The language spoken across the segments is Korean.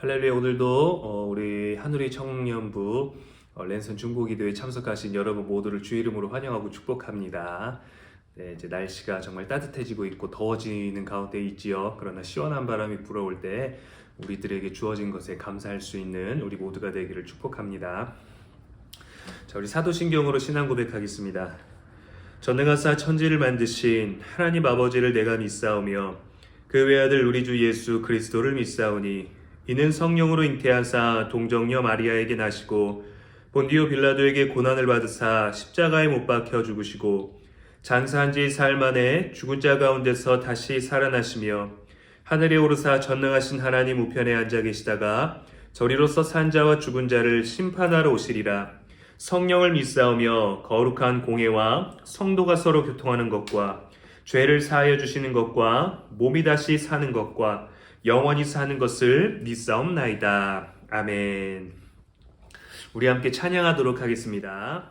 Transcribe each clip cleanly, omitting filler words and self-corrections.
할렐루야. 오늘도 우리 하누리 청년부 랜선 중보기도에 참석하신 여러분 모두를 주 이름으로 환영하고 축복합니다. 네, 이제 날씨가 정말 따뜻해지고 있고 더워지는 가운데 있지요. 그러나 시원한 바람이 불어올 때 우리들에게 주어진 것에 감사할 수 있는 우리 모두가 되기를 축복합니다. 자, 우리 사도신경으로 신앙 고백하겠습니다. 전능하사 천지를 만드신 하나님 아버지를 내가 믿사오며 그 외아들 우리 주 예수 그리스도를 믿사오니 이는 성령으로 잉태하사 동정녀 마리아에게 나시고 본디오 빌라도에게 고난을 받으사 십자가에 못 박혀 죽으시고 장사한 지 사흘 만에 죽은 자 가운데서 다시 살아나시며 하늘에 오르사 전능하신 하나님 우편에 앉아 계시다가 저리로서 산 자와 죽은 자를 심판하러 오시리라. 성령을 믿사오며 거룩한 공회와 성도가 서로 교통하는 것과 죄를 사하여 주시는 것과 몸이 다시 사는 것과 영원히 사는 것을 믿사옵나이다. 아멘. 우리 함께 찬양하도록 하겠습니다.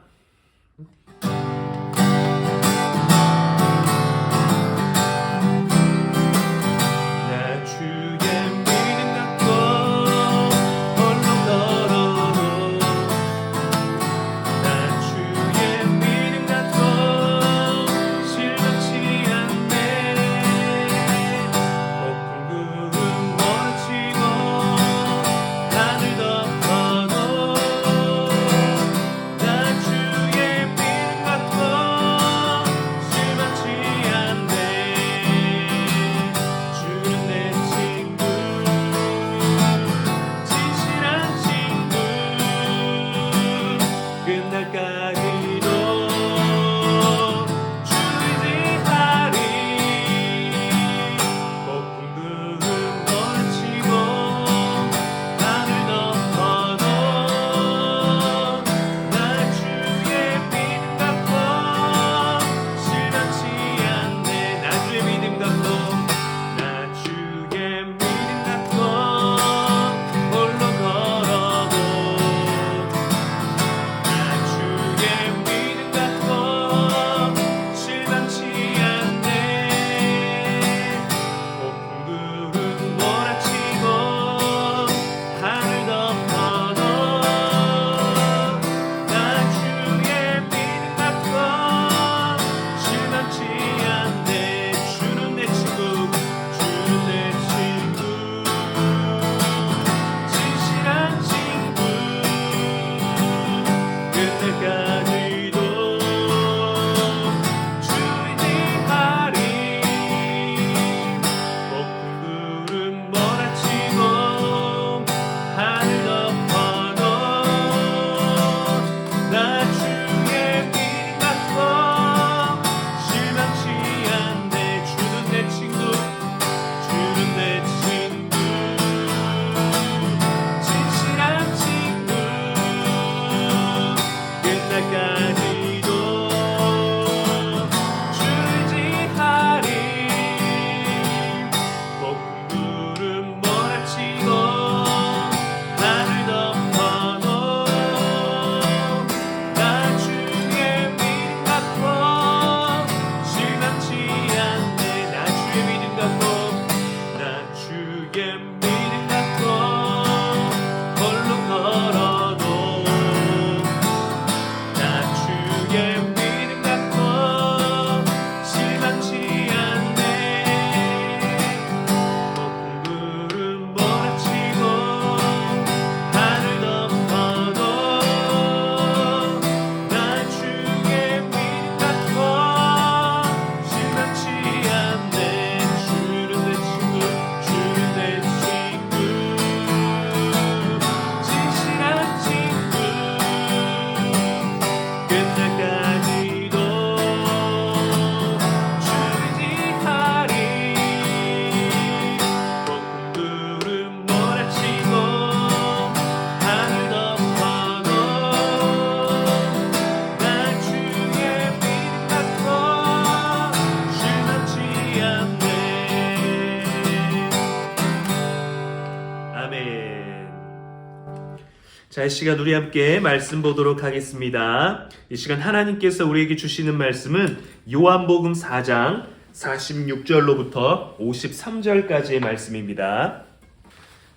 자, 이 시간 우리 함께 말씀 보도록 하겠습니다. 이 시간 하나님께서 우리에게 주시는 말씀은 요한복음 4장 46절로부터 53절까지의 말씀입니다.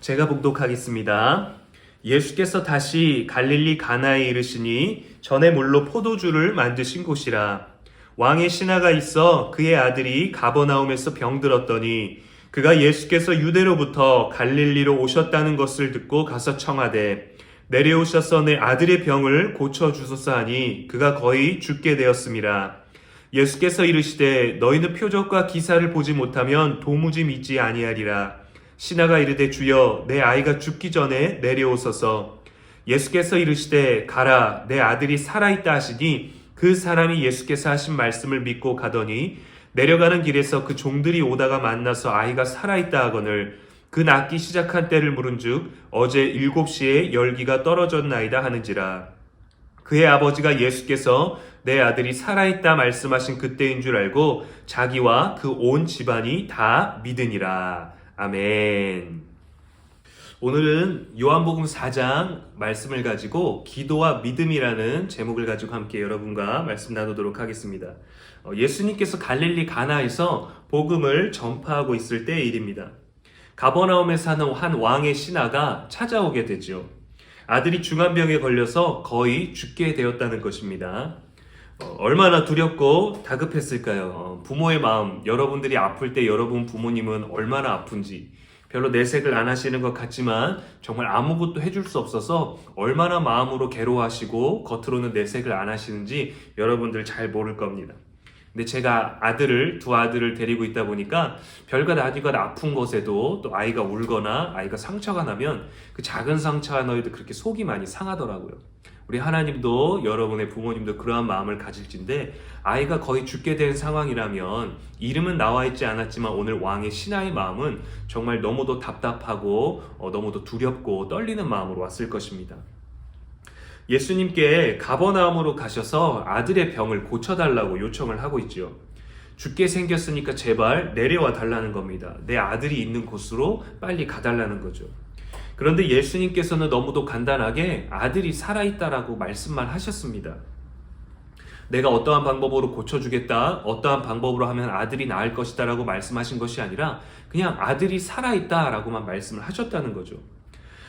제가 봉독하겠습니다. 예수께서 다시 갈릴리 가나에 이르시니 전에 물로 포도주를 만드신 곳이라. 왕의 신하가 있어 그의 아들이 가버나움에서 병들었더니 그가 예수께서 유대로부터 갈릴리로 오셨다는 것을 듣고 가서 청하되 내려오셔서 내 아들의 병을 고쳐주소서 하니 그가 거의 죽게 되었음이라. 예수께서 이르시되 너희는 표적과 기사를 보지 못하면 도무지 믿지 아니하리라. 신하가 이르되 주여 내 아이가 죽기 전에 내려오소서. 예수께서 이르시되 가라 내 아들이 살아있다 하시니 그 사람이 예수께서 하신 말씀을 믿고 가더니 내려가는 길에서 그 종들이 오다가 만나서 아이가 살아있다 하거늘 그 낫기 시작한 때를 물은즉 어제 7시에 열기가 떨어졌나이다 하는지라. 그의 아버지가 예수께서 내 아들이 살아있다 말씀하신 그때인 줄 알고 자기와 그 온 집안이 다 믿으니라. 아멘. 오늘은 요한복음 4장 말씀을 가지고 기도와 믿음이라는 제목을 가지고 함께 여러분과 말씀 나누도록 하겠습니다. 예수님께서 갈릴리 가나에서 복음을 전파하고 있을 때의 일입니다. 가버나움에 사는 한 왕의 신하가 찾아오게 되죠. 아들이 중환병에 걸려서 거의 죽게 되었다는 것입니다. 얼마나 두렵고 다급했을까요? 부모의 마음, 여러분들이 아플 때 여러분 부모님은 얼마나 아픈지 별로 내색을 안 하시는 것 같지만 정말 아무것도 해줄 수 없어서 얼마나 마음으로 괴로워하시고 겉으로는 내색을 안 하시는지 여러분들 잘 모를 겁니다. 근데 제가 두 아들을 데리고 있다 보니까 별것 아니건 아픈 것에도 또 아이가 울거나 아이가 상처가 나면 그 작은 상처 하나에도 그렇게 속이 많이 상하더라고요. 우리 하나님도 여러분의 부모님도 그러한 마음을 가질진데 아이가 거의 죽게 된 상황이라면 이름은 나와 있지 않았지만 오늘 왕의 신하의 마음은 정말 너무도 답답하고 너무도 두렵고 떨리는 마음으로 왔을 것입니다. 예수님께 가버나움으로 가셔서 아들의 병을 고쳐달라고 요청을 하고 있죠. 죽게 생겼으니까 제발 내려와 달라는 겁니다. 내 아들이 있는 곳으로 빨리 가달라는 거죠. 그런데 예수님께서는 너무도 간단하게 아들이 살아있다라고 말씀만 하셨습니다. 내가 어떠한 방법으로 고쳐주겠다, 어떠한 방법으로 하면 아들이 나을 것이다 라고 말씀하신 것이 아니라 그냥 아들이 살아있다 라고만 말씀을 하셨다는 거죠.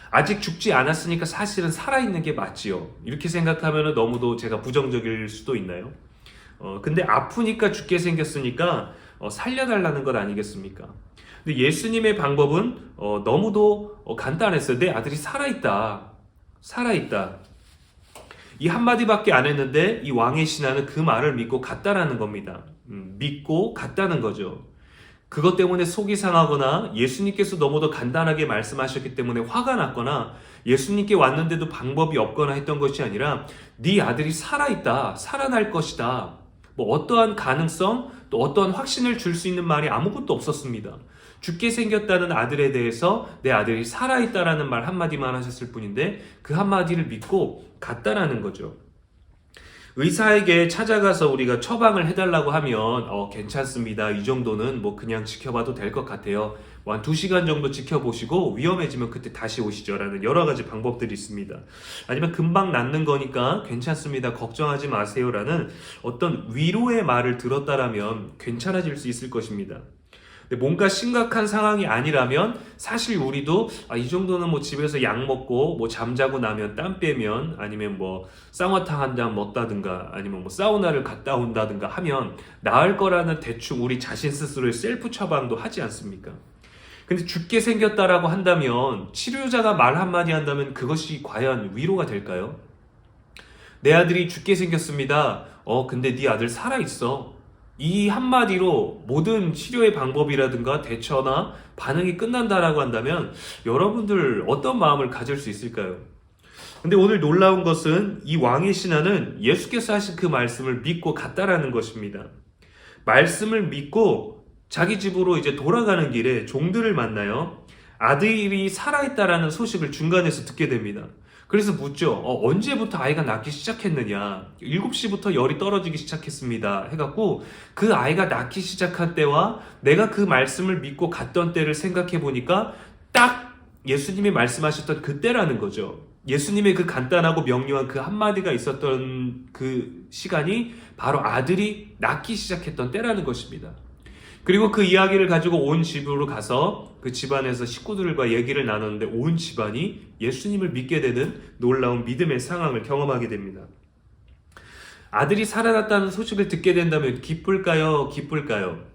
아직 죽지 않았으니까 사실은 살아있는 게 맞지요. 이렇게 생각하면 너무도 제가 부정적일 수도 있나요? 근데 아프니까 죽게 생겼으니까 살려달라는 것 아니겠습니까? 근데 예수님의 방법은 너무도 간단했어요. 내 아들이 살아있다. 살아있다. 이 한마디밖에 안 했는데 이 왕의 신하는 그 말을 믿고 갔다라는 겁니다. 믿고 갔다는 거죠. 그것 때문에 속이 상하거나 예수님께서 너무도 간단하게 말씀하셨기 때문에 화가 났거나 예수님께 왔는데도 방법이 없거나 했던 것이 아니라 네 아들이 살아있다. 살아날 것이다. 뭐 어떠한 가능성 또 어떠한 확신을 줄 수 있는 말이 아무것도 없었습니다. 죽게 생겼다는 아들에 대해서 내 아들이 살아있다라는 말 한마디만 하셨을 뿐인데 그 한마디를 믿고 갔다라는 거죠. 의사에게 찾아가서 우리가 처방을 해달라고 하면 괜찮습니다. 이 정도는 뭐 그냥 지켜봐도 될 것 같아요. 한 2시간 정도 지켜보시고 위험해지면 그때 다시 오시죠 라는 여러 가지 방법들이 있습니다. 아니면 금방 낫는 거니까 괜찮습니다. 걱정하지 마세요 라는 어떤 위로의 말을 들었다라면 괜찮아질 수 있을 것입니다. 뭔가 심각한 상황이 아니라면 사실 우리도 이 정도는 뭐 집에서 약 먹고 뭐 잠자고 나면 땀 빼면 아니면 뭐 쌍화탕 한 잔 먹다든가 아니면 뭐 사우나를 갔다 온다든가 하면 나을 거라는 대충 우리 자신 스스로의 셀프 처방도 하지 않습니까? 근데 죽게 생겼다라고 한다면 치료자가 말 한마디 한다면 그것이 과연 위로가 될까요? 내 아들이 죽게 생겼습니다. 근데 네 아들 살아있어. 이 한마디로 모든 치료의 방법이라든가 대처나 반응이 끝난다라고 한다면 여러분들 어떤 마음을 가질 수 있을까요? 근데 오늘 놀라운 것은 이 왕의 신하는 예수께서 하신 그 말씀을 믿고 갔다라는 것입니다. 말씀을 믿고 자기 집으로 이제 돌아가는 길에 종들을 만나요. 아들이 살아있다라는 소식을 중간에서 듣게 됩니다. 그래서 묻죠. 언제부터 아이가 낫기 시작했느냐. 7시부터 열이 떨어지기 시작했습니다. 해갖고 그 아이가 낫기 시작한 때와 내가 그 말씀을 믿고 갔던 때를 생각해 보니까 딱 예수님이 말씀하셨던 그때라는 거죠. 예수님의 그 간단하고 명료한 그 한마디가 있었던 그 시간이 바로 아들이 낫기 시작했던 때라는 것입니다. 그리고 그 이야기를 가지고 온 집으로 가서 그 집안에서 식구들과 얘기를 나눴는데 온 집안이 예수님을 믿게 되는 놀라운 믿음의 상황을 경험하게 됩니다. 아들이 살아났다는 소식을 듣게 된다면 기쁠까요? 기쁠까요?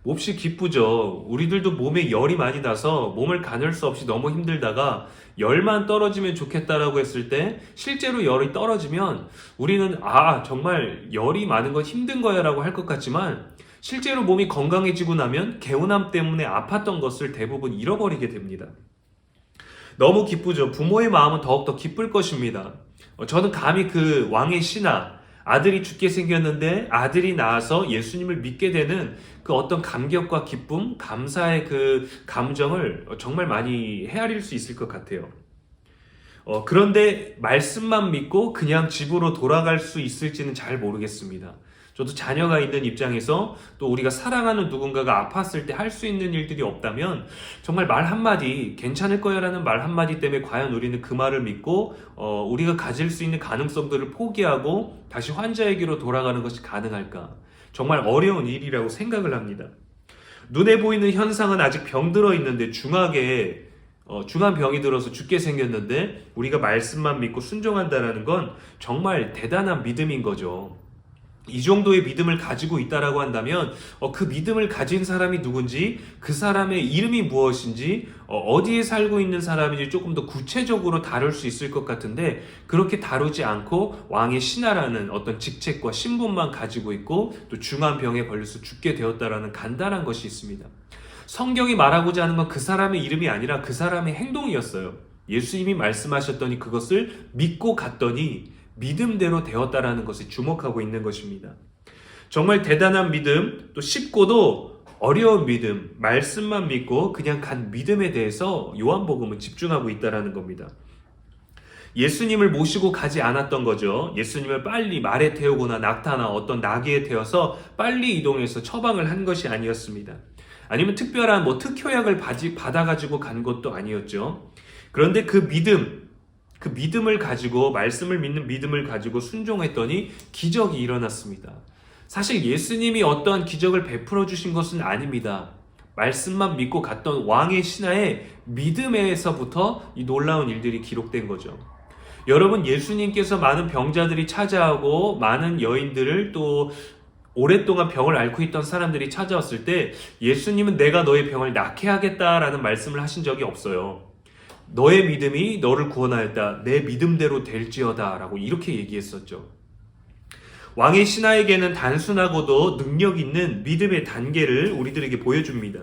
몹시 기쁘죠. 우리들도 몸에 열이 많이 나서 몸을 가눌 수 없이 너무 힘들다가 열만 떨어지면 좋겠다라고 했을 때 실제로 열이 떨어지면 우리는 정말 열이 많은 건 힘든 거야 라고 할 것 같지만 실제로 몸이 건강해지고 나면 개운함 때문에 아팠던 것을 대부분 잃어버리게 됩니다. 너무 기쁘죠. 부모의 마음은 더욱더 기쁠 것입니다. 저는 감히 그 왕의 신하, 아들이 죽게 생겼는데 아들이 나와서 예수님을 믿게 되는 그 어떤 감격과 기쁨, 감사의 그 감정을 정말 많이 헤아릴 수 있을 것 같아요. 그런데 말씀만 믿고 그냥 집으로 돌아갈 수 있을지는 잘 모르겠습니다. 저도 자녀가 있는 입장에서 또 우리가 사랑하는 누군가가 아팠을 때 할 수 있는 일들이 없다면 정말 말 한마디, 괜찮을 거야 라는 말 한마디 때문에 과연 우리는 그 말을 믿고 우리가 가질 수 있는 가능성들을 포기하고 다시 환자에게로 돌아가는 것이 가능할까? 정말 어려운 일이라고 생각을 합니다. 눈에 보이는 현상은 아직 병들어 있는데 중한 병이 들어서 죽게 생겼는데 우리가 말씀만 믿고 순종한다는 건 정말 대단한 믿음인 거죠. 이 정도의 믿음을 가지고 있다라고 한다면 그 믿음을 가진 사람이 누군지, 그 사람의 이름이 무엇인지, 어디에 살고 있는 사람인지 조금 더 구체적으로 다룰 수 있을 것 같은데 그렇게 다루지 않고 왕의 신하라는 어떤 직책과 신분만 가지고 있고 또 중한 병에 걸려서 죽게 되었다라는 간단한 것이 있습니다. 성경이 말하고자 하는 건 그 사람의 이름이 아니라 그 사람의 행동이었어요. 예수님이 말씀하셨더니 그것을 믿고 갔더니 믿음대로 되었다라는 것에 주목하고 있는 것입니다. 정말 대단한 믿음, 또 쉽고도 어려운 믿음, 말씀만 믿고 그냥 간 믿음에 대해서 요한복음은 집중하고 있다라는 겁니다. 예수님을 모시고 가지 않았던 거죠. 예수님을 빨리 말에 태우거나 낙타나 어떤 나귀에 태워서 빨리 이동해서 처방을 한 것이 아니었습니다. 아니면 특별한 특효약을 받아가지고 간 것도 아니었죠. 그런데 그 믿음을 가지고, 말씀을 믿는 믿음을 가지고 순종했더니 기적이 일어났습니다. 사실 예수님이 어떠한 기적을 베풀어 주신 것은 아닙니다. 말씀만 믿고 갔던 왕의 신하의 믿음에서부터 이 놀라운 일들이 기록된 거죠. 여러분, 예수님께서 많은 병자들이 찾아오고 많은 여인들을 또 오랫동안 병을 앓고 있던 사람들이 찾아왔을 때 예수님은 내가 너의 병을 낫게 하겠다라는 말씀을 하신 적이 없어요. 너의 믿음이 너를 구원하였다. 내 믿음대로 될지어다 라고 이렇게 얘기했었죠. 왕의 신하에게는 단순하고도 능력 있는 믿음의 단계를 우리들에게 보여줍니다.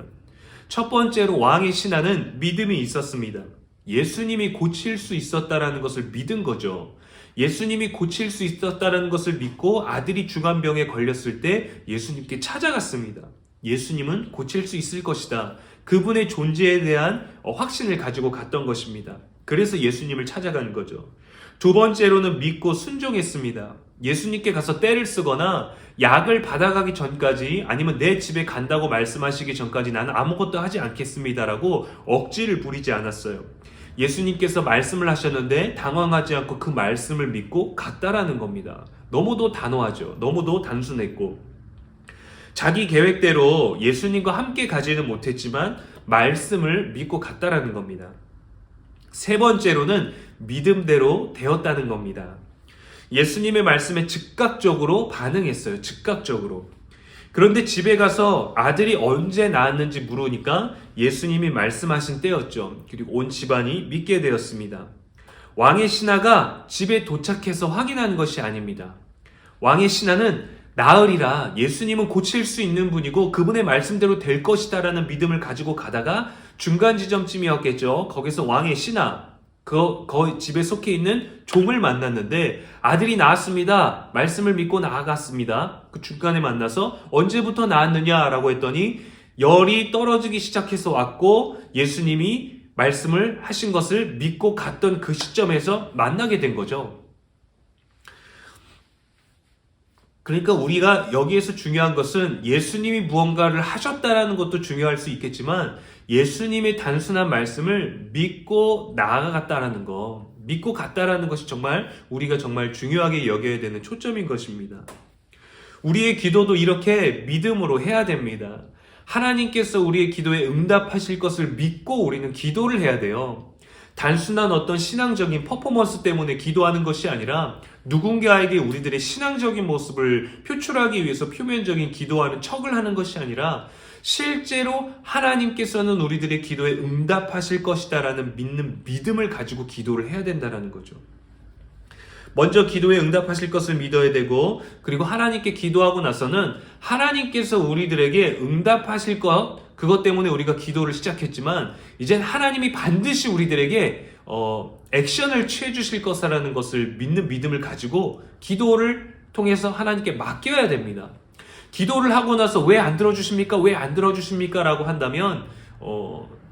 첫 번째로 왕의 신하는 믿음이 있었습니다. 예수님이 고칠 수 있었다라는 것을 믿은 거죠. 예수님이 고칠 수 있었다는 것을 믿고 아들이 중환병에 걸렸을 때 예수님께 찾아갔습니다. 예수님은 고칠 수 있을 것이다. 그분의 존재에 대한 확신을 가지고 갔던 것입니다. 그래서 예수님을 찾아간 거죠. 두 번째로는 믿고 순종했습니다. 예수님께 가서 떼를 쓰거나 약을 받아가기 전까지 아니면 내 집에 간다고 말씀하시기 전까지 나는 아무것도 하지 않겠습니다라고 억지를 부리지 않았어요. 예수님께서 말씀을 하셨는데 당황하지 않고 그 말씀을 믿고 갔다라는 겁니다. 너무도 단호하죠. 너무도 단순했고 자기 계획대로 예수님과 함께 가지는 못했지만 말씀을 믿고 갔다라는 겁니다. 세 번째로는 믿음대로 되었다는 겁니다. 예수님의 말씀에 즉각적으로 반응했어요. 즉각적으로. 그런데 집에 가서 아들이 언제 낳았는지 물으니까 예수님이 말씀하신 때였죠. 그리고 온 집안이 믿게 되었습니다. 왕의 신하가 집에 도착해서 확인한 것이 아닙니다. 왕의 신하는 나으리라, 예수님은 고칠 수 있는 분이고 그분의 말씀대로 될 것이다 라는 믿음을 가지고 가다가 중간 지점쯤이었겠죠. 거기서 왕의 신하, 그 집에 속해 있는 종을 만났는데 아들이 나았습니다. 말씀을 믿고 나아갔습니다. 그 중간에 만나서 언제부터 나았느냐라고 했더니 열이 떨어지기 시작해서 왔고 예수님이 말씀을 하신 것을 믿고 갔던 그 시점에서 만나게 된 거죠. 그러니까 우리가 여기에서 중요한 것은 예수님이 무언가를 하셨다라는 것도 중요할 수 있겠지만 예수님의 단순한 말씀을 믿고 나아갔다라는 거, 믿고 갔다라는 것이 정말 우리가 정말 중요하게 여겨야 되는 초점인 것입니다. 우리의 기도도 이렇게 믿음으로 해야 됩니다. 하나님께서 우리의 기도에 응답하실 것을 믿고 우리는 기도를 해야 돼요. 단순한 어떤 신앙적인 퍼포먼스 때문에 기도하는 것이 아니라 누군가에게 우리들의 신앙적인 모습을 표출하기 위해서 표면적인 기도하는 척을 하는 것이 아니라 실제로 하나님께서는 우리들의 기도에 응답하실 것이다라는 믿는 믿음을 가지고 기도를 해야 된다는 거죠. 먼저 기도에 응답하실 것을 믿어야 되고, 그리고 하나님께 기도하고 나서는 하나님께서 우리들에게 응답하실 것, 그것 때문에 우리가 기도를 시작했지만 이젠 하나님이 반드시 우리들에게 액션을 취해 주실 것이라는 것을 믿는 믿음을 가지고 기도를 통해서 하나님께 맡겨야 됩니다. 기도를 하고 나서 왜 안 들어주십니까? 왜 안 들어주십니까? 라고 한다면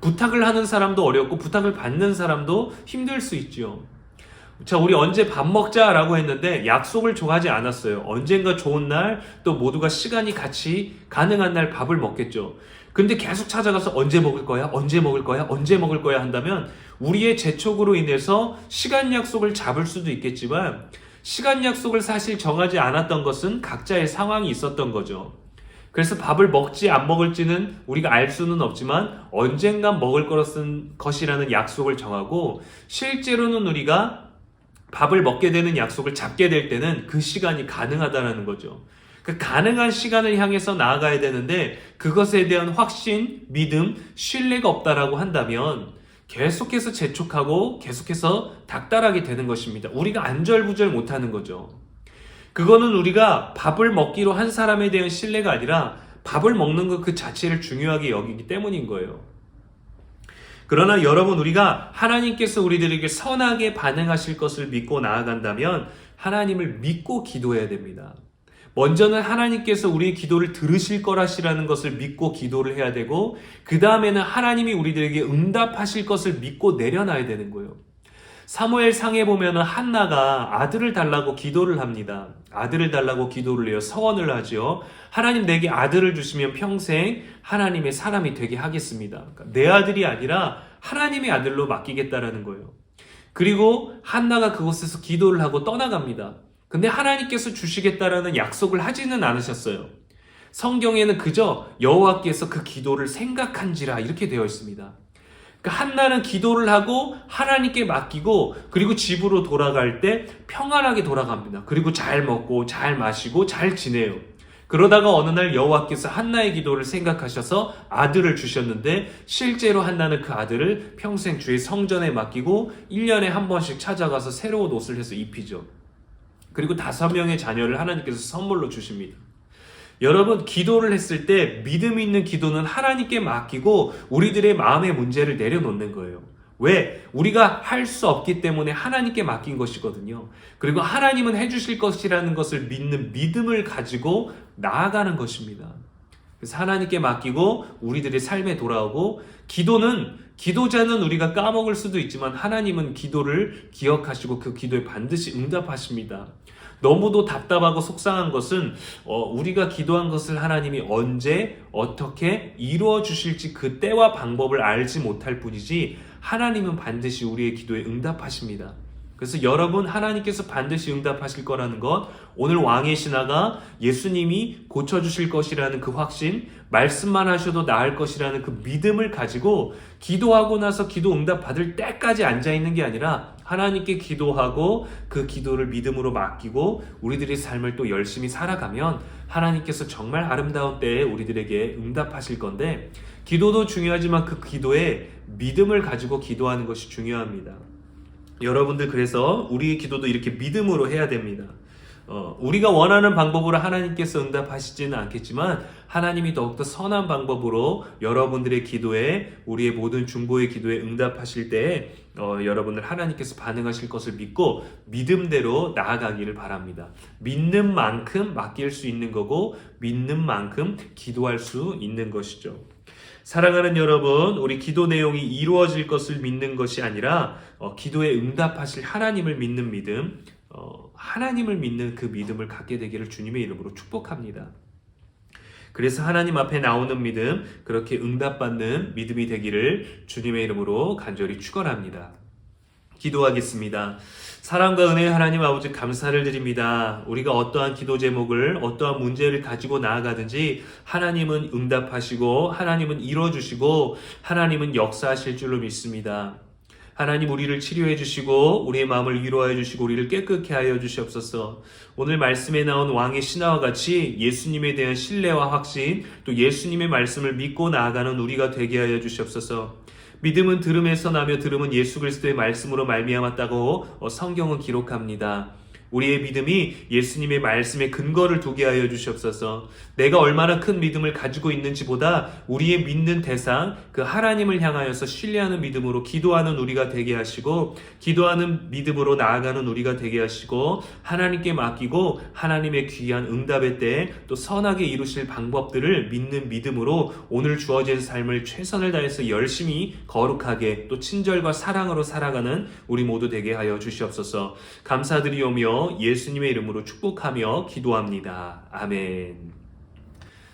부탁을 하는 사람도 어렵고 부탁을 받는 사람도 힘들 수 있죠. 자, 우리 언제 밥 먹자라고 했는데 약속을 정하지 않았어요. 언젠가 좋은 날, 또 모두가 시간이 같이 가능한 날 밥을 먹겠죠. 근데 계속 찾아가서 언제 먹을 거야? 언제 먹을 거야? 언제 먹을 거야? 한다면 우리의 재촉으로 인해서 시간 약속을 잡을 수도 있겠지만 시간 약속을 사실 정하지 않았던 것은 각자의 상황이 있었던 거죠. 그래서 밥을 먹지 안 먹을지는 우리가 알 수는 없지만 언젠간 먹을 것이라는 약속을 정하고 실제로는 우리가 밥을 먹게 되는 약속을 잡게 될 때는 그 시간이 가능하다는 거죠. 그 가능한 시간을 향해서 나아가야 되는데 그것에 대한 확신, 믿음, 신뢰가 없다라고 한다면 계속해서 재촉하고 계속해서 닥달하게 되는 것입니다. 우리가 안절부절 못하는 거죠. 그거는 우리가 밥을 먹기로 한 사람에 대한 신뢰가 아니라 밥을 먹는 것 그 자체를 중요하게 여기기 때문인 거예요. 그러나 여러분, 우리가 하나님께서 우리들에게 선하게 반응하실 것을 믿고 나아간다면 하나님을 믿고 기도해야 됩니다. 먼저는 하나님께서 우리의 기도를 들으실 거라시라는 것을 믿고 기도를 해야 되고, 그 다음에는 하나님이 우리들에게 응답하실 것을 믿고 내려놔야 되는 거예요. 사무엘 상에 보면은 한나가 아들을 달라고 기도를 합니다. 아들을 달라고 기도를 해요. 서원을 하죠. 하나님, 내게 아들을 주시면 평생 하나님의 사람이 되게 하겠습니다. 그러니까 내 아들이 아니라 하나님의 아들로 맡기겠다라는 거예요. 그리고 한나가 그곳에서 기도를 하고 떠나갑니다. 근데 하나님께서 주시겠다라는 약속을 하지는 않으셨어요. 성경에는 그저 여호와께서 그 기도를 생각한지라 이렇게 되어 있습니다. 그러니까 한나는 기도를 하고 하나님께 맡기고 그리고 집으로 돌아갈 때 평안하게 돌아갑니다. 그리고 잘 먹고 잘 마시고 잘 지내요. 그러다가 어느 날 여호와께서 한나의 기도를 생각하셔서 아들을 주셨는데 실제로 한나는 그 아들을 평생 주의 성전에 맡기고 1년에 한 번씩 찾아가서 새로운 옷을 해서 입히죠. 그리고 5명의 자녀를 하나님께서 선물로 주십니다. 여러분, 기도를 했을 때 믿음 있는 기도는 하나님께 맡기고 우리들의 마음의 문제를 내려놓는 거예요. 왜? 우리가 할 수 없기 때문에 하나님께 맡긴 것이거든요. 그리고 하나님은 해주실 것이라는 것을 믿는 믿음을 가지고 나아가는 것입니다. 그래서 하나님께 맡기고 우리들의 삶에 돌아오고, 기도자는 우리가 까먹을 수도 있지만 하나님은 기도를 기억하시고 그 기도에 반드시 응답하십니다. 너무도 답답하고 속상한 것은 우리가 기도한 것을 하나님이 언제 어떻게 이루어 주실지 그 때와 방법을 알지 못할 뿐이지 하나님은 반드시 우리의 기도에 응답하십니다. 그래서 여러분, 하나님께서 반드시 응답하실 거라는 것, 오늘 왕의 신하가 예수님이 고쳐주실 것이라는 그 확신, 말씀만 하셔도 나을 것이라는 그 믿음을 가지고 기도하고 나서 기도 응답 받을 때까지 앉아있는 게 아니라 하나님께 기도하고 그 기도를 믿음으로 맡기고 우리들의 삶을 또 열심히 살아가면 하나님께서 정말 아름다운 때에 우리들에게 응답하실 건데, 기도도 중요하지만 그 기도에 믿음을 가지고 기도하는 것이 중요합니다. 여러분들, 그래서 우리의 기도도 이렇게 믿음으로 해야 됩니다. 우리가 원하는 방법으로 하나님께서 응답하시지는 않겠지만 하나님이 더욱더 선한 방법으로 여러분들의 기도에, 우리의 모든 중보의 기도에 응답하실 때에 여러분들 하나님께서 반응하실 것을 믿고 믿음대로 나아가기를 바랍니다. 믿는 만큼 맡길 수 있는 거고 믿는 만큼 기도할 수 있는 것이죠. 사랑하는 여러분, 우리 기도 내용이 이루어질 것을 믿는 것이 아니라 기도에 응답하실 하나님을 믿는 믿음, 하나님을 믿는 그 믿음을 갖게 되기를 주님의 이름으로 축복합니다. 그래서 하나님 앞에 나오는 믿음, 그렇게 응답받는 믿음이 되기를 주님의 이름으로 간절히 축원합니다. 기도하겠습니다. 사랑과 은혜의 하나님 아버지 감사를 드립니다. 우리가 어떠한 기도 제목을 어떠한 문제를 가지고 나아가든지 하나님은 응답하시고 하나님은 이뤄주시고 하나님은 역사하실 줄로 믿습니다. 하나님 우리를 치료해 주시고 우리의 마음을 위로하여 주시고 우리를 깨끗게 하여 주시옵소서. 오늘 말씀에 나온 왕의 신하와 같이 예수님에 대한 신뢰와 확신 또 예수님의 말씀을 믿고 나아가는 우리가 되게 하여 주시옵소서. 믿음은 들음에서 나며 들음은 예수 그리스도의 말씀으로 말미암았다고 성경은 기록합니다. 우리의 믿음이 예수님의 말씀에 근거를 두게 하여 주시옵소서. 내가 얼마나 큰 믿음을 가지고 있는지보다 우리의 믿는 대상, 그 하나님을 향하여서 신뢰하는 믿음으로 기도하는 우리가 되게 하시고 기도하는 믿음으로 나아가는 우리가 되게 하시고 하나님께 맡기고 하나님의 귀한 응답의 때에 또 선하게 이루실 방법들을 믿는 믿음으로 오늘 주어진 삶을 최선을 다해서 열심히 거룩하게 또 친절과 사랑으로 살아가는 우리 모두 되게 하여 주시옵소서. 감사드리오며 예수님의 이름으로 축복하며 기도합니다. 아멘.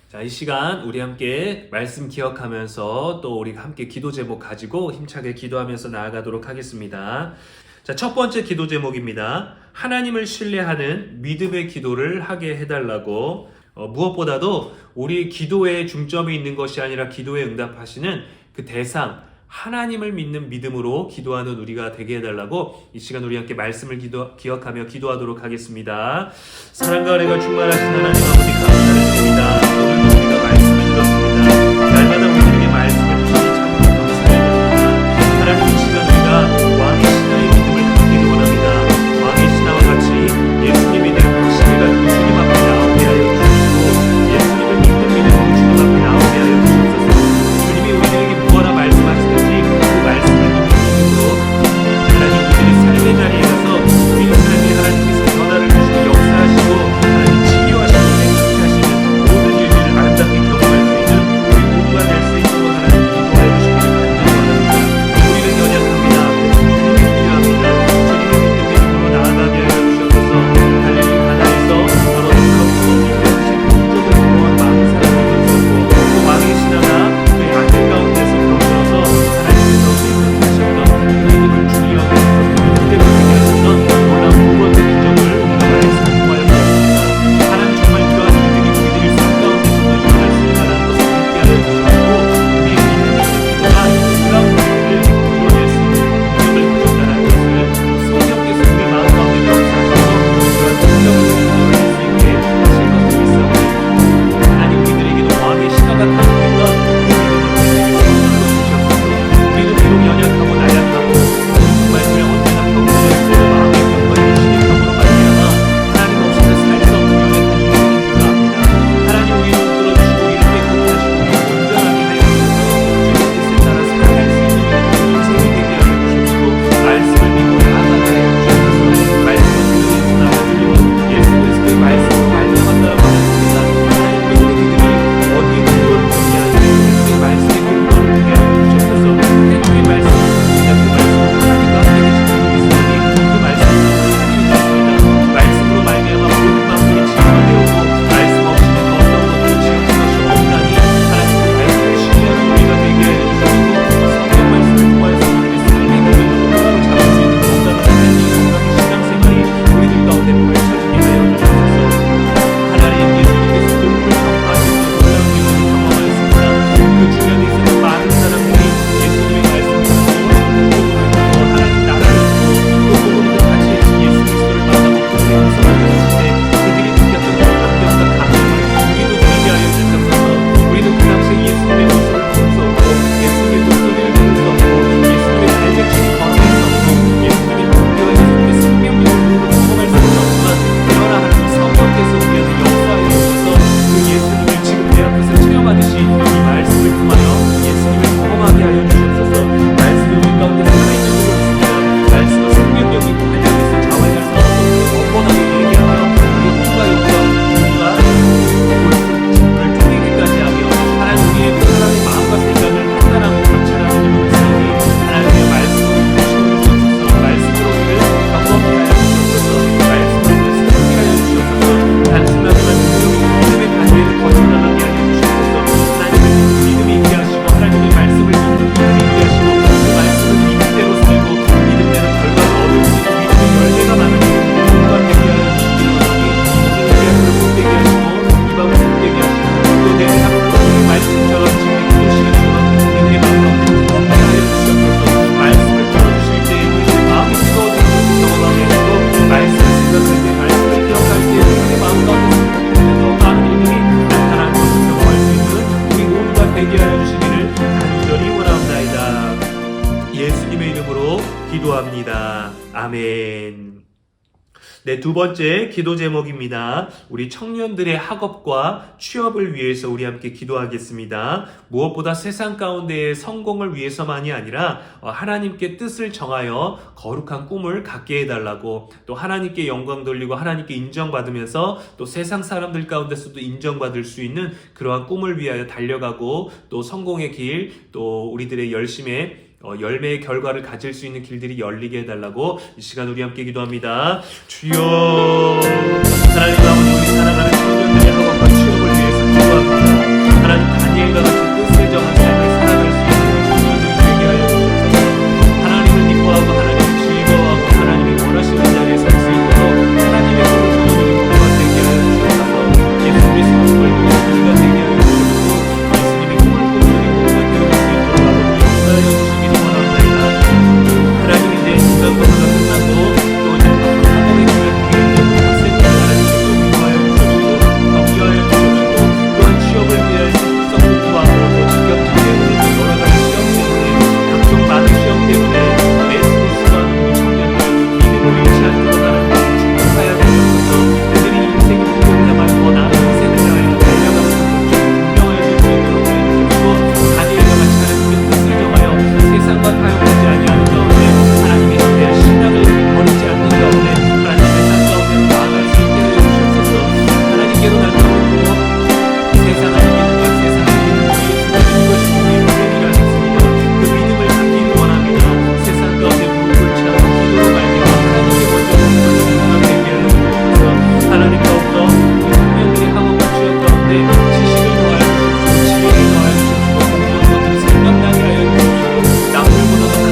자, 이 시간 우리 함께 말씀 기억하면서 또 우리가 함께 기도 제목 가지고 힘차게 기도하면서 나아가도록 하겠습니다. 자, 첫 번째 기도 제목입니다. 하나님을 신뢰하는 믿음의 기도를 하게 해달라고. 무엇보다도 우리 기도에 중점이 있는 것이 아니라 기도에 응답하시는 그 대상, 하나님을 믿는 믿음으로 기도하는 우리가 되게 해달라고 이 시간 우리 함께 말씀을 기억하며 기도하도록 하겠습니다. 사랑과 은혜가 충만하신 하나님 아버지 감사를 드립니다. 오늘도 우리가 말씀을 들었습니다. 날마다 우리에게 말씀을 주시니 참으로 감사드립니다. 하나님 이 시간 우리가 왕의 신하의 믿음을 갖기를 원합니다. 왕의 신하와 같이 예수님에 대한 확신을 가지고 주님 앞에 나오게 하여 주시고 예수님을 믿는 믿음으로 주님 앞에 나오게 하여 주시옵소서. 주님이 우리에게 무엇이나 말씀하시는 삶의 자리에 가서 우리 하나님께서 변화를 주시고 역사하시고 하나님 치유하시고 회복하시는 기도합니다. 아멘. 네, 두 번째 기도 제목입니다. 우리 청년들의 학업과 취업을 위해서 우리 함께 기도하겠습니다. 무엇보다 세상 가운데의 성공을 위해서만이 아니라 하나님께 뜻을 정하여 거룩한 꿈을 갖게 해달라고, 또 하나님께 영광 돌리고 하나님께 인정받으면서 또 세상 사람들 가운데서도 인정받을 수 있는 그러한 꿈을 위하여 달려가고, 또 성공의 길, 또 우리들의 열심에 열매의 결과를 가질 수 있는 길들이 열리게 해달라고 이 시간 우리 함께 기도합니다. 주여, 하나님 아버지, 우리 사랑하는 청년들의 학업과 취업을 위해서 기도합니다. 하나님, 다니엘과 같은 뜻을 정한 삶을 살아갈 수 있는 청년들이 되게 하여 주옵소서. 하나님을 기뻐하고 하나님을 즐거워하고 하나님이 원하시는 자리에 살 수 있도록 하나님의 꿈을 꾸는 우리가 되게 하여 주옵소서. 예수 그리스도의 꿈을 꾸는 우리가 되게 하여 주옵소서. 예수님의 꿈을 꾸는 우리가 되어갈 수 있도록 인도하여 주시기를 원합니다. 하나님, 이제 시간부터가 끝나고 또 이제 학업의 길을 기회를 학생들 하나님께 또 위로하여 주시고 격려하여 주시고, 또한 취업을 위해 성공부하고 또 직격지대 여러 가지 시험 때문에, 각종 많은 시험 때문에 애쓰고 수고하는 우리 청년들 믿음을 잃지 않도록 하나님 축복하여 주옵소서. 그들이 인생의 목표를 향하여 더 나은 인생을 향하여 달려가는 것을 분명하여 줄 수 있도록 해주시고, 다니엘과 같이 하나님께 뜻을 정하여 세상과 타협하지 아니하는 가운데 하나님의 대한 신앙을 버리지 않는 가운데 하나님의 산 가운데 나아갈 수 있게 하여 주옵소서. 하나님께로 나타오고 세상 아니겠는가, 세상을 믿는 예수를 이것이 우리의 믿음이라 했습니다. 그 믿음을 갖기를 원합니다. 세상 가운데 무릎을 치라고 기도로 말미암아 하나님께 먼저 응답 되게 하여 주옵소서. 하나님, 더욱더 우리 청년들의 학업과 취업 가운데 지식을 더하여 주옵소서. 지혜를 더하여 주옵소서. 모든 것들이 생각나게 하여 주옵소서. 남들보다 더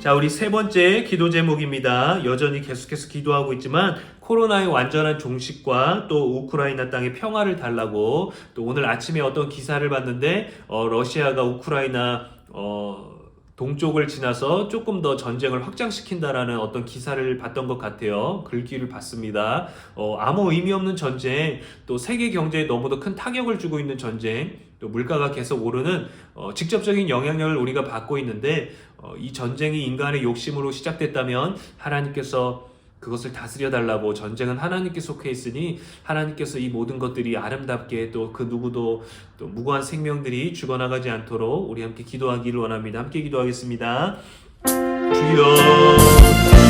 자, 우리 세 번째 기도 제목입니다. 여전히 계속해서 기도하고 있지만 코로나의 완전한 종식과 또 우크라이나 땅의 평화를 달라고, 또 오늘 아침에 어떤 기사를 봤는데 러시아가 우크라이나 동쪽을 지나서 조금 더 전쟁을 확장시킨다라는 어떤 기사를 봤던 것 같아요. 글귀를 봤습니다. 아무 의미 없는 전쟁, 또 세계 경제에 너무도 큰 타격을 주고 있는 전쟁, 또 물가가 계속 오르는 직접적인 영향력을 우리가 받고 있는데, 이 전쟁이 인간의 욕심으로 시작됐다면 하나님께서 그것을 다스려 달라고, 전쟁은 하나님께 속해 있으니 하나님께서 이 모든 것들이 아름답게, 또 그 누구도 또 무고한 생명들이 죽어나가지 않도록 우리 함께 기도하기를 원합니다. 함께 기도하겠습니다. 주여,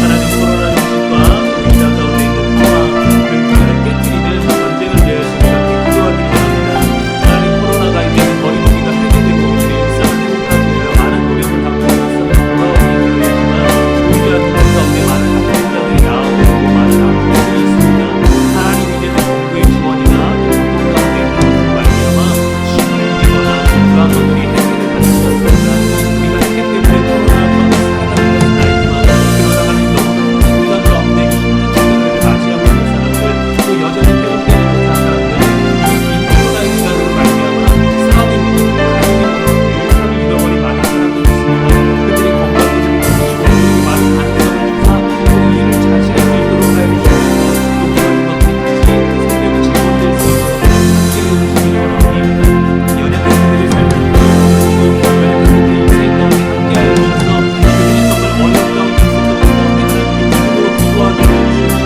하나님, 코로나 정신과 우리 땅 가운데 있는 평화를 깨뜨리는 전쟁을 위해서 함께 기도하기를 원합니다. 하나님, 코로나가 이제 거리두기가 해제되고 우리의 일상을 회복하기 위해 많은 노력을 갖고 있어서 돌아오기를 했지만 우리가 그런 가운데 많은 학생자들이 나오고 많은 아픔들이 있습니다. 하나님, 이제는 정부의 지원이나 공동 가운데 있는 것을 말미암아 힘을 드리거나 그러한 것들이 해결을 받을 수 없습니다. 우리가 했기 때문에 코로나 가운데 살아가는 것은 알지만, 그러나 하나님, 너무도 인간 가운데 힘든 시간들을 맞이하고 있는 사람들, 또 여전히 회복되는 못한 사람들, 이 코로나의 기간으로 말미암아 사업이 무너지고 가족이 무너지고 일터를 잃어버린 많은 사람들이 있습니다. 그들의 건강을 지키시고 그들에게 많은 안정을 주사 또 일을 자시할 수 있도록 하여 주시고, 또 그런 것들이 다시 생명의 질본될 수 있도록 함께 해주시기 원합니다. 연약한 그들의 삶을 지켜주시고 연약한 그들의 인생 가운데 함께하여 주셔서 그들이 정말 어려운 가운데 있었던 그 가운데 하나님께 믿음으로 기도하게 해주시고,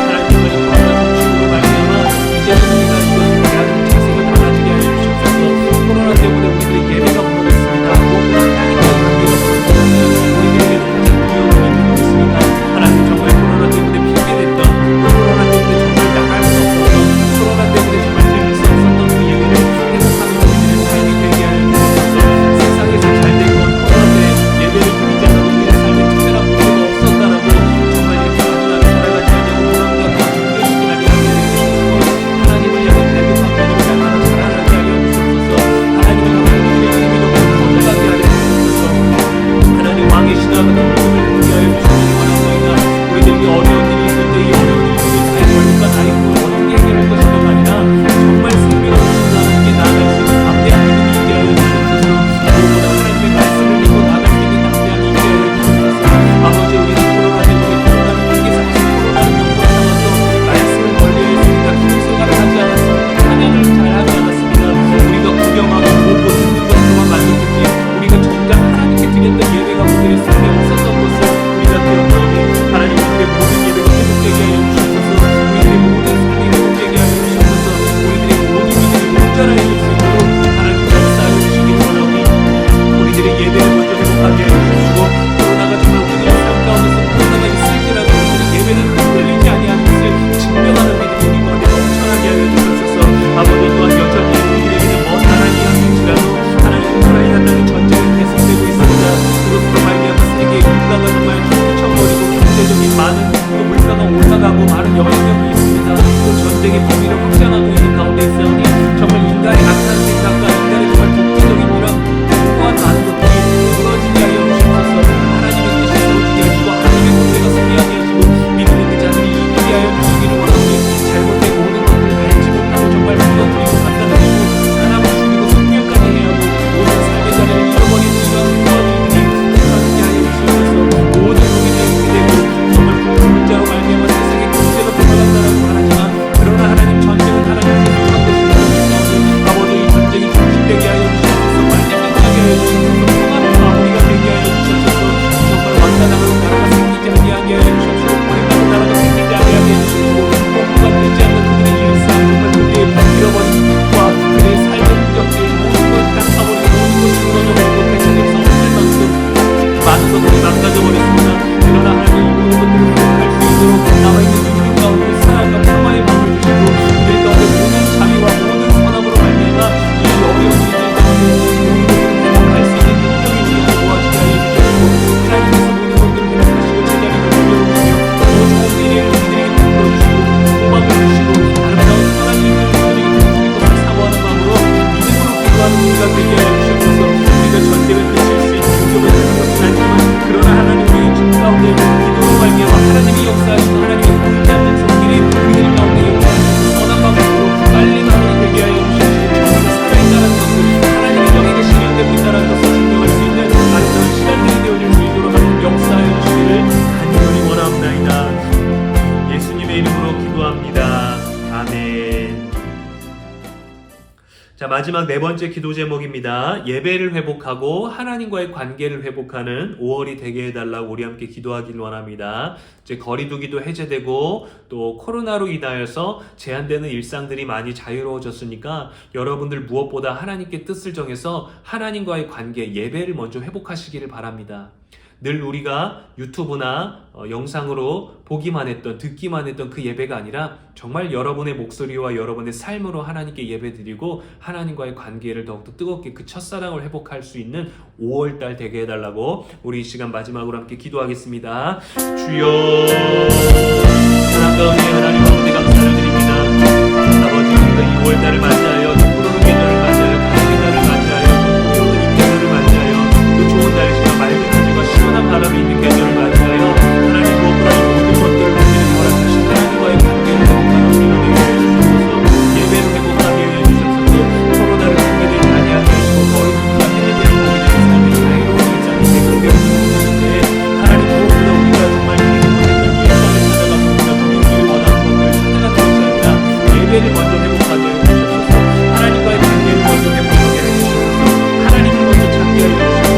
하나님, 정말 이 코로나 정신으로 말미암아 이제는 우리가 이것을 대하는 자세가 달라지게 하여 주셔서, 코로나 때문에 우리들의 예배가 무너졌습니다. 무엇보다 하나님과의 관계가 무너졌습니다. 우리들에게는 가장 두려운 일이 되고 있습니다. 하나님, 정말 코로나 때문에 핑계댔던, 코로나 때문에 정말 나갈 수 없었던, 코로나 때문에 정말 드릴 수 없었던 그 예배를 회복하는 우리들의 삶이 되게 하여 주셔서, 세상에서 잘 된 건 코로나 때 예배를 드리자가 우리의 삶에 특별한 문제가 없었다라고 정말 이렇게 가증하게 살아가지 않냐고 무언가 그들에게 하게 하여 주셔서, 하나님을 향한 대국한 믿음을 얼마나 자라나게 하여 주셔서, 하나님을 향한 우리들의 믿음을 거듭나게 하여 주셔서, 하나님, 왕의 신하가 그 믿음을 보게 하여 주시기 원합니다. 우리들에게 어려운 일이 있을 때 이 어려운 일들이 나의 결과 나의 어떻게 해결할 것인가 아니라 정말 생명을 주신 하나님께 나아갈 수 있는 담대한 믿음이 있게 하여 주셔서, 무엇보다 하나님의 말씀을 믿고 나아갈 수 있는 담대함이 있게 하여 주셔서, 아버지, 우리는 코로나 때문에 코로나는 핑계 삼아서 코로나를 명분 삼아서 말씀을 멀리할 수 있다, 기도 생활을 하지 않았습니다. 찬양을 잘 하지 않았습니다. 우리가 구경하고 보고 듣는 것으로만 만족했지, 우리가 정작 하나님께 드렸던 예배가 우리의 삶에 없었던 것을 우리가 기억하오니, 하나님, 우리의 모든 예배가 회복되게 하여 주셔서, 우리들의 모든 삶이 회복되게 하여 주셔서, 우리들의 모든 믿음이 온전하게 될 수 있도록 하나님 역사하여 주시기 원하오니, 우리들의 예배를 먼저 회복하게 하여 주시고, 코로나가 정말 우리들의 삶 가운데서 코로나가 있을지라도 우리 예배는 흔들리지 아니하는 것을 증명하는 믿음이 우리 가운데 넘쳐나게 하여 주셔서, 아버지, 또한 여전히 우리에게는 먼 나라이 할지라도 하나님, 우크라이나 땅의 전쟁이 계속되고 있습니다. 그것으로 말미암아 세계 물가가 정말 휘청거리고 경제적인 많은 또 물가가 올라가고 많은 영향력이 있습니다. 또 전쟁의 범위를 확장하고 있는 가운데 있으니 정말 인간의 악한 생각과 인간의 정말 독재적인 이런 무고한 많은 것들이 무너지게 하여 주셔서, 하나님의 뜻이 세워지게 하시고 하나님의 권세가 승리하게 하시고 믿음의 그 자들이 이기게 하여 주시기를 원하오니, 잘못된 모든 것들을 알지 못하고 정말 무너뜨리고 갖다드리고 사람을 죽이고 성령까지 해야 하고 모든 삶의 자리를 잃어버리는 이런 무거운 일들이 끊어지게 하여 주시옵소서. 모든 우리들의 되고 정말 그 문자로 말미암아 세상의 경제가 돌아간다라고 하지만, 그러나 하나님, 전쟁은 하나님께서 하는 것이니 아버지, 이 전쟁이 종식되게 하여 주셔서, 완전하게 하여 주셔서, 평안한 마무리가 되게 하여 주셔서, 정말 왕나라로 나라가 생기지 아니하게 하여 주셔서, 오래가는 나라가 생기지 아니하게 해주시고, 공부가 되지 않는 그들의 일상, 정말 그들의 잃어버린 것과 그들의 삶의 흔적들 모든 것이 다 타버리고 모든 것이 무너져버리고 백성들이 성공할 만큼 많은 것들이 망가져버렸습니다. 그러나 하나님, 이 모든 것들을 회복할 수 있도록 남아있는 믿음 가운데 사랑과 평화의 마음을 주시고 그들 가운데 모든 자비와 모든 선함으로 말미암아 이 어려운 일들 가운데 회복할 수 있는 능력이 우리 안에 모아지게 하여 주시고, 하나님께서 모든 것들을 회복하시고 제자리를 돌려주시며 더 좋은 미래를 우리들에게 베풀어주시고 소망을 주시고 아름다운 선한 일을 우리들에게 베푸는 것을 사모하는 마음으로 믿음으로 기도하는 우리가 되게 하여 주셔서, 우리가 전쟁을 그칠 수 있는 능력을 주는 것은 아니지만, 그러나 하나님, 우리의 자, 마지막 네 번째 기도 제목입니다. 예배를 회복하고 하나님과의 관계를 회복하는 5월이 되게 해달라고 우리 함께 기도하길 원합니다. 이제 거리두기도 해제되고 또 코로나로 인하여서 제한되는 일상들이 많이 자유로워졌으니까 여러분들 무엇보다 하나님께 뜻을 정해서 하나님과의 관계, 예배를 먼저 회복하시기를 바랍니다. 늘 우리가 유튜브나 영상으로 보기만 했던, 듣기만 했던 그 예배가 아니라 정말 여러분의 목소리와 여러분의 삶으로 하나님께 예배드리고 하나님과의 관계를 더욱더 뜨겁게 그 첫사랑을 회복할 수 있는 5월달 되게 해달라고 우리 이 시간 마지막으로 함께 기도하겠습니다. 주여, 사랑 가운데 하나님 아버지 감사를 드립니다. 아버지, 우리가 이 5월달을 맞이하여 푸르른 계절을 맞이하여 가을 계절을 맞이하여 푸르른 이 계절을 맞이하여 그 좋은 날씨와 맑은 하늘과 시원한 바람이 있는 계절을 맞이하여 하나님 무엇보다 이 모든 것들을 우리에게 허락하신 하나님과의 관계를 회복하는 우리가 되게 해주셔서 예배를 회복하게 해주셔서 코로나를 통해내지 아니하게 해주시고 거리두기가 해제되고 우리들의 삶이 자유로운 일상이 되게 해주셨는데 하나님 무엇보다 우리가 정말 이기지 못했던 이 일상을 찾아가서 우리가 누리기를 원하는 것들을 찾아가는 것이 아니라 예배를 먼저 회복하게 해주셔서 하나님과의 관계를 먼저 회복하게 해주셔서 하나님을 먼저 찾게 해주셔서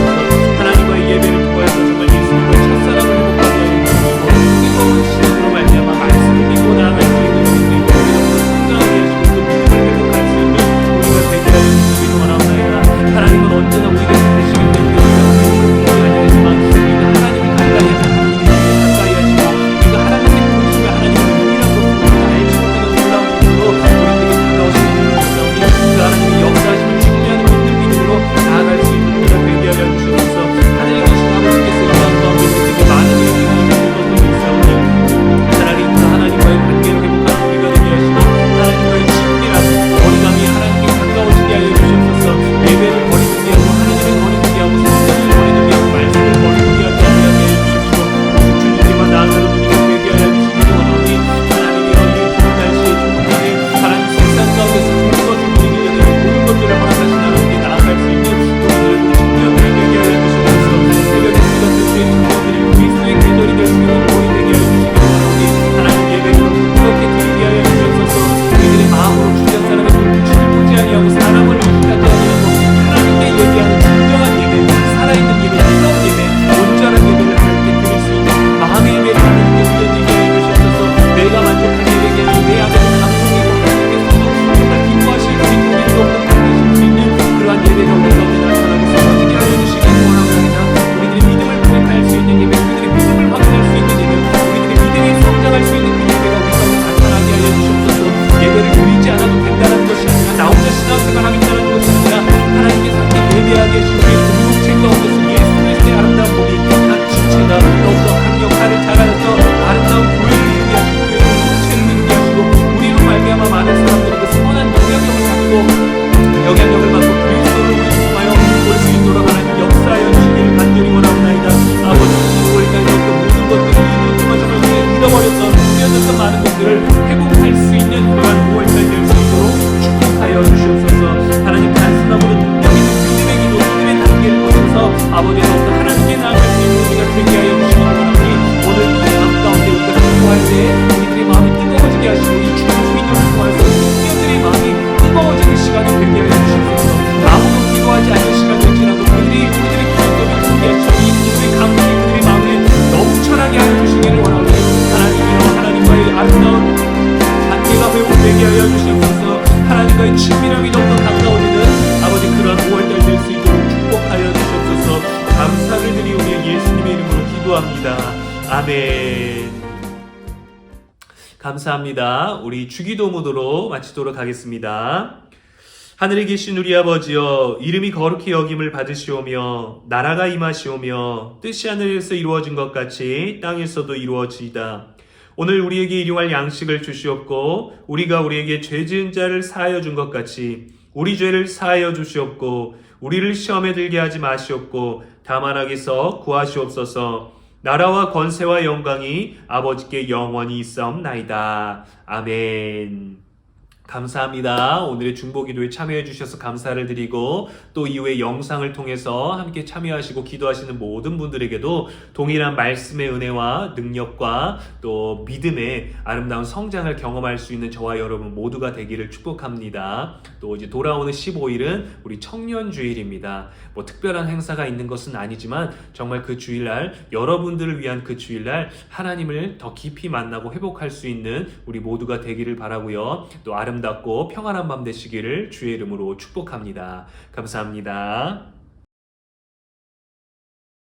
하나님과의 예배를 통하여서 정말 예수님의 첫사랑을 회복하게 해주시고 뜨거운 시간으로 말미암아 말씀을 믿고 나아갈 수 있는 우리들이 성장하게 해주시고 그 믿음을 회복할 수 있는 우리가 되게 하여 주시기를 원합니다. 하나님은 언제나 우리를 찾으시기 때문에 우리가 하나님을 보지 아니하지만 우리가 하나님을 가까이 하면 하나님이 우리를 가까이 하시고 우리가 하나님께 보시면 하나님의 은이란 것을 우리가 알지 못하는 놀라운 믿음으로 우리에게 다가오시는 믿음이 그 하나님의 역사하심을 신뢰하는 믿음으로 나아갈 수 있는 우리가 되게 하여 주시옵소서. 하늘에 계신 아버지께서 이 땅 가운데 되게 많은 일들이 있는 것들이 있사오니 하나님 그 하나님과의 관계를 회복하는 우리가 되게 하시고 하나님과의 친밀한 거리감이 하나님께 가까워지게 하여 주시옵소서. 예배를 거리두게 하고 하나님을 거리두게 하고 성경을 거리두게 하고 말씀을 거리두게 하게 하여 주십시오. 주님께만 나아가는 우리가 되게 하여 주시기를 원하오니 하나님이 이 좋은 날씨에 좋은 날에 하나님 세상 가운데서 좋은 것을 누리기 전에 모든 것들을 허락하신 하나님께 나아갈 수 있는 우리들의 청년들이 되게 하여 주시옵소서. 새벽에 우리가 드시는 청년들이 그리스도의 계절이 될 수 있는 보이 되게 하여 주시기를 원하오니 하나님 예배를 그렇게 드리게 하여 주시옵소서. 우리들의 마음으로 주변 사람의 눈치를 보지 아니하고 사람을 의식하지 아니하고 하나님께 예배하는 진정한 예배, 살아있는 예배, 뜨거운 예배, 온전한 예배를 하나님께 드릴 수 있는 마음의 예배를 하나님께 드리게 하여 주시옵소서. 내가 만족한 예배가 아니라 내 안에는 감동이고 하나님께서도 정말 기뻐하실 수 있는 우리도 없는 받으실 수 있는 그러한 예배가 우리 가운데 나타나고 쓰러지게 하여 주시기를 원합니다. 우리들의 믿음을 고백할 수 있는 예배, 우리들의 믿음을 확인할 수 있는 예배, 우리들의 믿음이 성장할 수 있는 그 예배가 우리 가운데 나타나게 하여 주시옵소서. 예배를 드리지 않아도 된다는 것이 아니라 나 혼자 신앙생활 하겠다는 것이 아니라 하나님께서 함께 예배하게 하신 우리 공동체 가운데서 예수 그리스도의 아름다운 몸이 각 지체가 더욱더 강력하를 자라서 아름다운 교회를 이루게 하시고 교회 공동체를 이루게 하시고 우리로 말미암아 많은 사람들이 그 선한 영향력을 가지고 영향력을 받고 그리스도를 우리 통하여 올 수 있도록 하나님 역사하여 주시기를 간절히 원합니다. 아버지 이 5월까지 그 모든 것들을 이루어지면 정말 우리가 잃어버렸던 숨겨졌던 많은 것들을 회복할 수 있는 그러한 5월달 될 수 있도록 축복하여 주시옵소서. 하나님 단순함으로 능력이 믿음의 기도, 믿음의 단계를 거쳐서 아버지의 더욱더 하나님께 나아갈 수 있는 우리가 되게 하여 주시기 원하오니 오늘 이 밤 가운데 우리가 기도할 때 우리들의 마음이 뜨거워지게 하시고 이 주의 믿음을 통해서 청년들의 마음이 뜨거워지는 시간이 되게 하여 주시옵소서. 아무도 기도하지 않는 시간일지라도 우리들의 기도를 듣게 하시고 이 기도의 감동이 그들의 마음에 넘쳐나게 하여 주시기를 원하오니 하나님이여 하나님과의 아름다운 관계가 회복되게 하여 주시옵소서. 하나님과의 친밀함이 더욱더 가까워지는 아버지 그러한 5월달 될 수 있도록 축복하여 주시옵소서. 감사를 드리오며 예수님의 이름으로 기도합니다. 아멘. 감사합니다. 우리 주기도 모드로 마치도록 하겠습니다. 하늘에 계신 우리 아버지여, 이름이 거룩히 여김을 받으시오며 나라가 임하시오며 뜻이 하늘에서 이루어진 것 같이 땅에서도 이루어지이다. 오늘 우리에게 일용할 양식을 주시옵고 우리가 우리에게 죄 지은 자를 사하여 준 것 같이 우리 죄를 사하여 주시옵고 우리를 시험에 들게 하지 마시옵고 다만 악에서 구하시옵소서. 나라와 권세와 영광이 아버지께 영원히 있사옵나이다. 아멘. 감사합니다. 오늘의 중보기도에 참여해 주셔서 감사를 드리고 또 이후에 영상을 통해서 함께 참여하시고 기도하시는 모든 분들에게도 동일한 말씀의 은혜와 능력과 또 믿음의 아름다운 성장을 경험할 수 있는 저와 여러분 모두가 되기를 축복합니다. 또 이제 돌아오는 15일은 우리 청년주일입니다. 뭐 특별한 행사가 있는 것은 아니지만 정말 그 주일날 여러분들을 위한 그 주일날 하나님을 더 깊이 만나고 회복할 수 있는 우리 모두가 되기를 바라고요. 또 아름답고 평안한 밤 되시기를 주의 이름으로 축복합니다. 감사합니다.